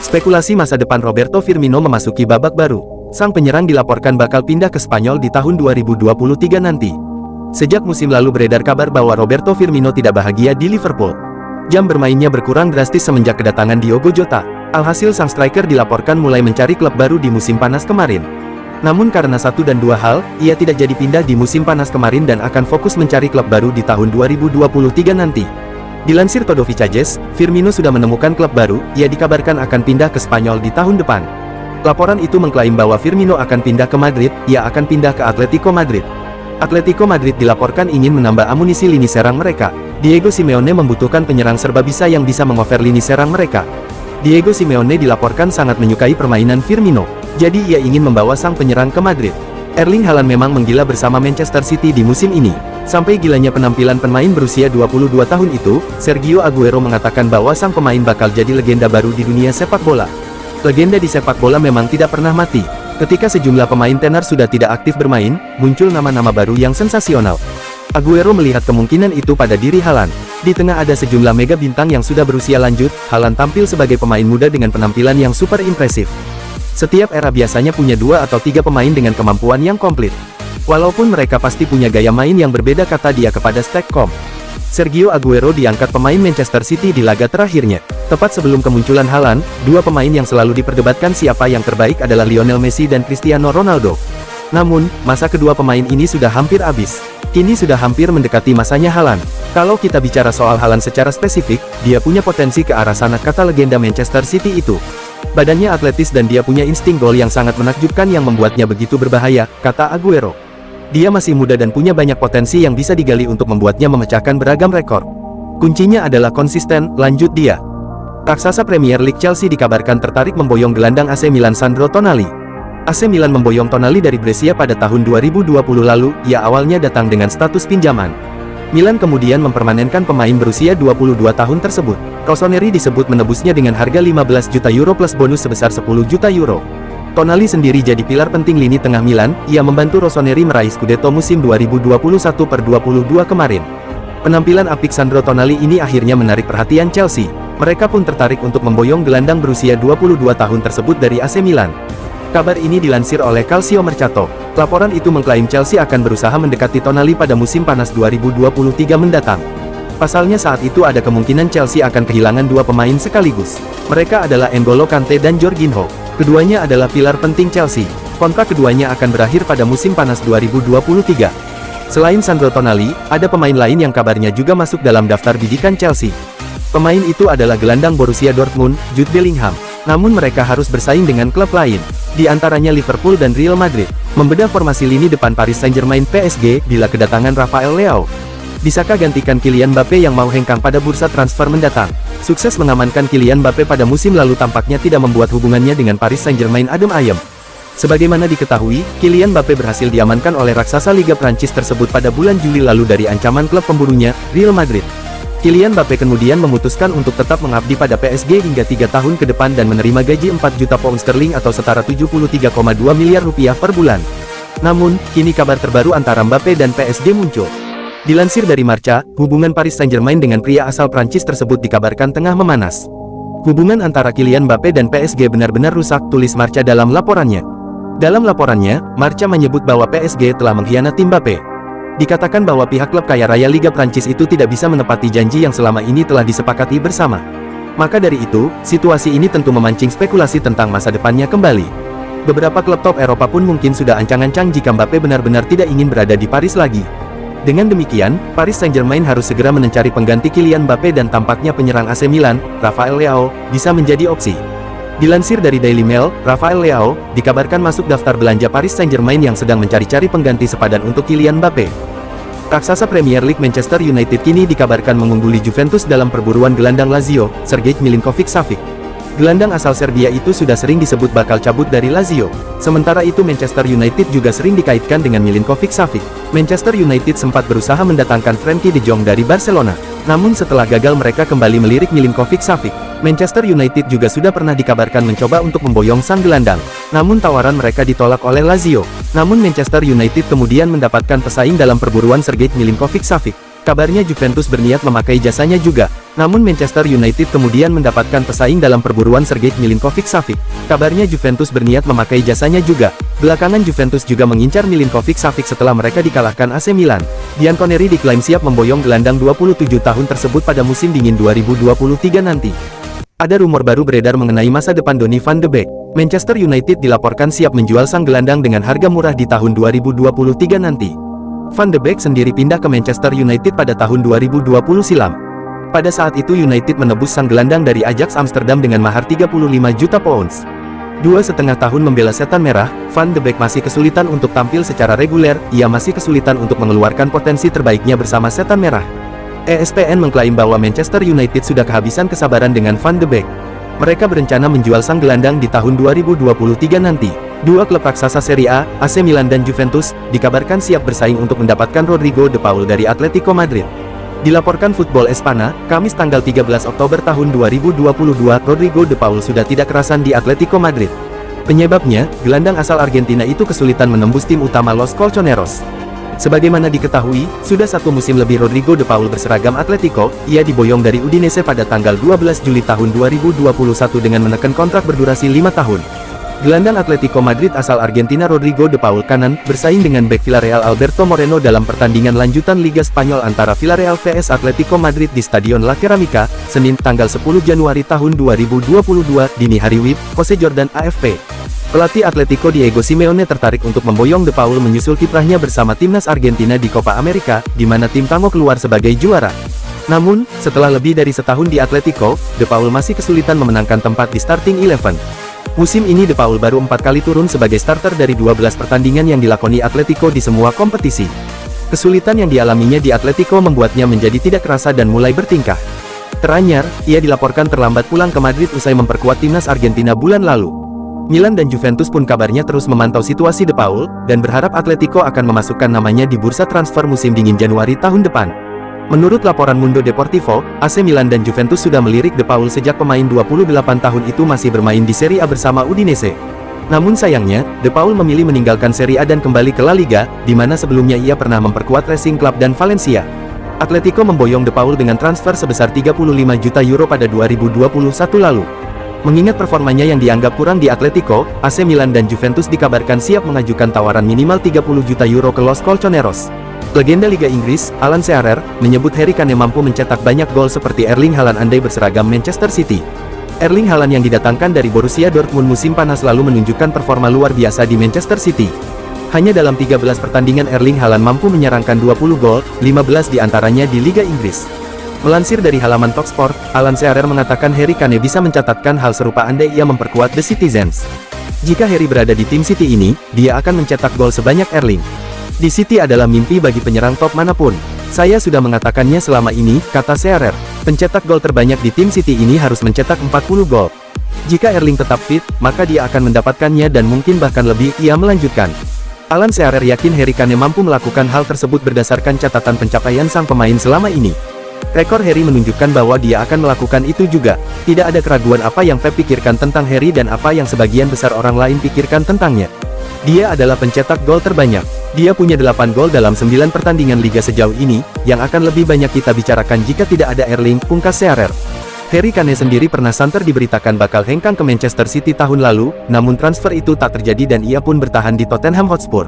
Spekulasi masa depan Roberto Firmino memasuki babak baru. Sang penyerang dilaporkan bakal pindah ke Spanyol di tahun 2023 nanti. Sejak musim lalu beredar kabar bahwa Roberto Firmino tidak bahagia di Liverpool. Jam bermainnya berkurang drastis semenjak kedatangan Diogo Jota. Alhasil sang striker dilaporkan mulai mencari klub baru di musim panas kemarin. Namun karena satu dan dua hal, ia tidak jadi pindah di musim panas kemarin dan akan fokus mencari klub baru di tahun 2023 nanti. Dilansir Todo Fichajes, Firmino sudah menemukan klub baru, ia dikabarkan akan pindah ke Spanyol di tahun depan. Laporan itu mengklaim bahwa Firmino akan pindah ke Madrid, ia akan pindah ke Atletico Madrid. Atletico Madrid dilaporkan ingin menambah amunisi lini serang mereka. Diego Simeone membutuhkan penyerang serba bisa yang bisa mengover lini serang mereka. Diego Simeone dilaporkan sangat menyukai permainan Firmino, jadi ia ingin membawa sang penyerang ke Madrid. Erling Haaland memang menggila bersama Manchester City di musim ini. Sampai gilanya penampilan pemain berusia 22 tahun itu, Sergio Aguero mengatakan bahwa sang pemain bakal jadi legenda baru di dunia sepak bola. Legenda di sepak bola memang tidak pernah mati. Ketika sejumlah pemain tenar sudah tidak aktif bermain, muncul nama-nama baru yang sensasional. Aguero melihat kemungkinan itu pada diri Haaland. Di tengah ada sejumlah mega bintang yang sudah berusia lanjut, Haaland tampil sebagai pemain muda dengan penampilan yang super impresif. Setiap era biasanya punya 2 atau 3 pemain dengan kemampuan yang komplit. Walaupun mereka pasti punya gaya main yang berbeda, kata dia kepada Stack.com. Sergio Aguero diangkat pemain Manchester City di laga terakhirnya. Tepat sebelum kemunculan Haaland, 2 pemain yang selalu diperdebatkan siapa yang terbaik adalah Lionel Messi dan Cristiano Ronaldo. Namun, masa kedua pemain ini sudah hampir habis. Kini sudah hampir mendekati masanya Haaland. Kalau kita bicara soal Haaland secara spesifik, dia punya potensi ke arah sana, kata legenda Manchester City itu. Badannya atletis dan dia punya insting gol yang sangat menakjubkan yang membuatnya begitu berbahaya, kata Aguero. Dia masih muda dan punya banyak potensi yang bisa digali untuk membuatnya memecahkan beragam rekor. Kuncinya adalah konsisten, lanjut dia. Raksasa Premier League Chelsea dikabarkan tertarik memboyong gelandang AC Milan Sandro Tonali. AC Milan memboyong Tonali dari Brescia pada tahun 2020 lalu, ia awalnya datang dengan status pinjaman. Milan kemudian mempermanenkan pemain berusia 22 tahun tersebut. Rossoneri disebut menebusnya dengan harga 15 juta euro plus bonus sebesar 10 juta euro. Tonali sendiri jadi pilar penting lini tengah Milan, ia membantu Rossoneri meraih Scudetto musim 2021/22 kemarin. Penampilan apik Sandro Tonali ini akhirnya menarik perhatian Chelsea. Mereka pun tertarik untuk memboyong gelandang berusia 22 tahun tersebut dari AC Milan. Kabar ini dilansir oleh Calcio Mercato. Laporan itu mengklaim Chelsea akan berusaha mendekati Tonali pada musim panas 2023 mendatang. Pasalnya saat itu ada kemungkinan Chelsea akan kehilangan 2 pemain sekaligus. Mereka adalah N'Golo Kante dan Jorginho. Keduanya adalah pilar penting Chelsea. Kontrak keduanya akan berakhir pada musim panas 2023. Selain Sandro Tonali, ada pemain lain yang kabarnya juga masuk dalam daftar bidikan Chelsea. Pemain itu adalah gelandang Borussia Dortmund, Jude Bellingham. Namun mereka harus bersaing dengan klub lain, di antaranya Liverpool dan Real Madrid. Membedah formasi lini depan Paris Saint-Germain PSG, bila kedatangan Rafael Leao. Bisakah gantikan Kylian Mbappe yang mau hengkang pada bursa transfer mendatang? Sukses mengamankan Kylian Mbappe pada musim lalu tampaknya tidak membuat hubungannya dengan Paris Saint-Germain adem ayem. Sebagaimana diketahui, Kylian Mbappe berhasil diamankan oleh raksasa Liga Prancis tersebut pada bulan Juli lalu dari ancaman klub pemburunya, Real Madrid. Kylian Mbappe kemudian memutuskan untuk tetap mengabdi pada PSG hingga 3 tahun ke depan dan menerima gaji 4 juta pound sterling atau setara 73,2 miliar rupiah per bulan. Namun, kini kabar terbaru antara Mbappe dan PSG muncul. Dilansir dari Marca, hubungan Paris Saint-Germain dengan pria asal Prancis tersebut dikabarkan tengah memanas. Hubungan antara Kylian Mbappe dan PSG benar-benar rusak, tulis Marca dalam laporannya. Dalam laporannya, Marca menyebut bahwa PSG telah mengkhianati Mbappe. Dikatakan bahwa pihak klub kaya raya Liga Prancis itu tidak bisa menepati janji yang selama ini telah disepakati bersama. Maka dari itu, situasi ini tentu memancing spekulasi tentang masa depannya kembali. Beberapa klub top Eropa pun mungkin sudah ancang-ancang jika Mbappe benar-benar tidak ingin berada di Paris lagi. Dengan demikian, Paris Saint-Germain harus segera mencari pengganti Kylian Mbappe dan tampaknya penyerang AC Milan, Rafael Leao, bisa menjadi opsi. Dilansir dari Daily Mail, Rafael Leao dikabarkan masuk daftar belanja Paris Saint-Germain yang sedang mencari-cari pengganti sepadan untuk Kylian Mbappe. Raksasa Premier League Manchester United kini dikabarkan mengungguli Juventus dalam perburuan gelandang Lazio, Sergej Milinkovic-Savic. Gelandang asal Serbia itu sudah sering disebut bakal cabut dari Lazio. Sementara itu Manchester United juga sering dikaitkan dengan Milinkovic-Savic. Manchester United sempat berusaha mendatangkan Frenkie de Jong dari Barcelona. Namun setelah gagal mereka kembali melirik Milinkovic-Savic. Manchester United juga sudah pernah dikabarkan mencoba untuk memboyong sang gelandang. Namun tawaran mereka ditolak oleh Lazio. Namun Manchester United kemudian mendapatkan pesaing dalam perburuan Sergej Milinkovic-Savic. Kabarnya Juventus berniat memakai jasanya juga. Namun Manchester United kemudian mendapatkan pesaing dalam perburuan Sergej Milinkovic-Savic. Kabarnya Juventus berniat memakai jasanya juga. Belakangan Juventus juga mengincar Milinkovic-Savic setelah mereka dikalahkan AC Milan. Bianconeri diklaim siap memboyong gelandang 27 tahun tersebut pada musim dingin 2023 nanti. Ada rumor baru beredar mengenai masa depan Donny van de Beek. Manchester United dilaporkan siap menjual sang gelandang dengan harga murah di tahun 2023 nanti. Van de Beek sendiri pindah ke Manchester United pada tahun 2020 silam. Pada saat itu United menebus sang gelandang dari Ajax Amsterdam dengan mahar 35 juta pounds. 2,5 tahun membela Setan Merah, Van de Beek masih kesulitan untuk tampil secara reguler, ia masih kesulitan untuk mengeluarkan potensi terbaiknya bersama Setan Merah. ESPN mengklaim bahwa Manchester United sudah kehabisan kesabaran dengan Van de Beek. Mereka berencana menjual sang gelandang di tahun 2023 nanti. Dua klub raksasa Serie A, AC Milan dan Juventus, dikabarkan siap bersaing untuk mendapatkan Rodrigo de Paul dari Atletico Madrid. Dilaporkan Football Espana, Kamis tanggal 13 Oktober tahun 2022, Rodrigo de Paul sudah tidak kerasan di Atletico Madrid. Penyebabnya, gelandang asal Argentina itu kesulitan menembus tim utama Los Colchoneros. Sebagaimana diketahui, sudah satu musim lebih Rodrigo de Paul berseragam Atletico, ia diboyong dari Udinese pada tanggal 12 Juli tahun 2021 dengan menekan kontrak berdurasi 5 tahun. Gelandang Atletico Madrid asal Argentina Rodrigo de Paul kanan, bersaing dengan bek Villarreal Alberto Moreno dalam pertandingan lanjutan Liga Spanyol antara Villarreal vs Atletico Madrid di Stadion La Cerámica, Senin tanggal 10 Januari tahun 2022, dini hari WIB, Jose Jordan AFP. Pelatih Atletico Diego Simeone tertarik untuk memboyong de Paul menyusul kiprahnya bersama timnas Argentina di Copa America, di mana tim Tango keluar sebagai juara. Namun, setelah lebih dari setahun di Atletico, de Paul masih kesulitan memenangkan tempat di starting 11. Musim ini de Paul baru 4 kali turun sebagai starter dari 12 pertandingan yang dilakoni Atletico di semua kompetisi. Kesulitan yang dialaminya di Atletico membuatnya menjadi tidak kerasa dan mulai bertingkah. Teranyar, ia dilaporkan terlambat pulang ke Madrid usai memperkuat timnas Argentina bulan lalu. Milan dan Juventus pun kabarnya terus memantau situasi de Paul, dan berharap Atletico akan memasukkan namanya di bursa transfer musim dingin Januari tahun depan. Menurut laporan Mundo Deportivo, AC Milan dan Juventus sudah melirik de Paul sejak pemain 28 tahun itu masih bermain di Serie A bersama Udinese. Namun sayangnya, de Paul memilih meninggalkan Serie A dan kembali ke La Liga, di mana sebelumnya ia pernah memperkuat Racing Club dan Valencia. Atletico memboyong de Paul dengan transfer sebesar 35 juta euro pada 2021 lalu. Mengingat performanya yang dianggap kurang di Atletico, AC Milan dan Juventus dikabarkan siap mengajukan tawaran minimal 30 juta euro ke Los Colchoneros. Legenda Liga Inggris, Alan Shearer, menyebut Harry Kane mampu mencetak banyak gol seperti Erling Haaland andai berseragam Manchester City. Erling Haaland yang didatangkan dari Borussia Dortmund musim panas lalu menunjukkan performa luar biasa di Manchester City. Hanya dalam 13 pertandingan Erling Haaland mampu menyerangkan 20 gol, 15 diantaranya di Liga Inggris. Melansir dari halaman Talksport, Alan Shearer mengatakan Harry Kane bisa mencatatkan hal serupa andai ia memperkuat The Citizens. Jika Harry berada di tim City ini, dia akan mencetak gol sebanyak Erling. Di City adalah mimpi bagi penyerang top manapun. Saya sudah mengatakannya selama ini, kata Shearer. Pencetak gol terbanyak di tim City ini harus mencetak 40 gol. Jika Erling tetap fit, maka dia akan mendapatkannya dan mungkin bahkan lebih, ia melanjutkan. Alan Shearer yakin Harry Kane mampu melakukan hal tersebut berdasarkan catatan pencapaian sang pemain selama ini. Rekor Harry menunjukkan bahwa dia akan melakukan itu juga. Tidak ada keraguan apa yang Pep pikirkan tentang Harry dan apa yang sebagian besar orang lain pikirkan tentangnya. Dia adalah pencetak gol terbanyak. Dia punya 8 gol dalam 9 pertandingan Liga sejauh ini, yang akan lebih banyak kita bicarakan jika tidak ada Erling, pungkas Shearer. Harry Kane sendiri pernah santer diberitakan bakal hengkang ke Manchester City tahun lalu, namun transfer itu tak terjadi dan ia pun bertahan di Tottenham Hotspur.